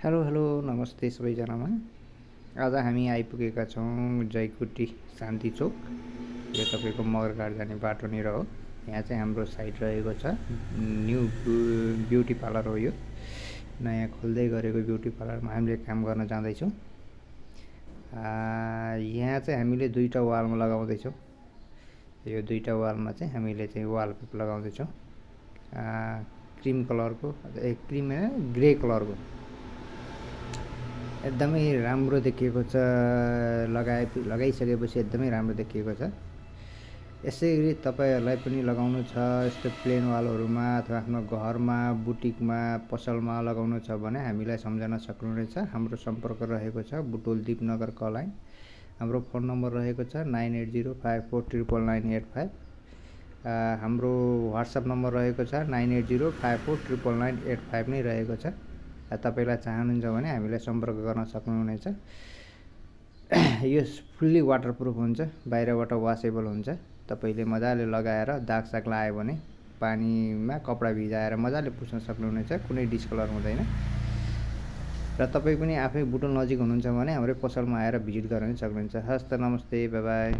Hello hello नमस्ते सबैजनामा। आज हामी आइपुगेका छौँ जयकुटी शान्ति चोक। यो तपाईँको मगरघाट जाने बाटोनिर हो। यहाँ चाहिँ हाम्रो साइट रहेको छ। न्यू ब्युटी पार्लर हो यो। नयाँ खोल्दै गरेको ब्युटी पार्लरमा हामीले काम गर्न जाँदैछौँ। यहाँ चाहिँ हामीले दुईवटा वालमा लगाउँदैछौँ। यो दुईवटा वालमा चाहिँ हामीले चाहिँ वालपेपर लगाउँदैछौँ। क्रिम कलरको क्रिम ग्रे कलरको एकदमै राम्रो देखिएको छ। लगाइसकेपछि एकदमै राम्रो देखिएको छ। यसै गरी तपाईँहरूलाई पनि लगाउनु छ यस्तो प्लेन वालहरूमा अथवा आफ्नो घरमा बुटिकमा पसलमा लगाउनु छ भने हामीलाई सम्झन सक्नुहुनेछ। हाम्रो सम्पर्क रहेको छ बुटोल दिपनगर कलाइन। हाम्रो फोन नम्बर रहेको छ 9805499985। हाम्रो व्हाट्सएप नम्बर रहेको छ 9805499985 नै रहेको छ। तपाईलाई चाहनुहुन्छ भने हामीलाई सम्पर्क गर्न सक्नुहुनेछ। यो फुल्ली वाटरप्रुफ हुन्छ, बाहिरबाट वासेबल हुन्छ। तपाईले मजाले लगाएर दागसाग लाग्यो भने पानीमा कपडा भिजाएर मजाले पुस्न सक्नुहुनेछ। कुनै डिस्कलर हुँदैन। र तपाई पनि आफै बुटोल नजिक हुनुहुन्छ भने हाम्रै पसलमा आएर भिजिट गर्न सक्नुहुन्छ। हस्त नमस्ते, बाइ बाइ।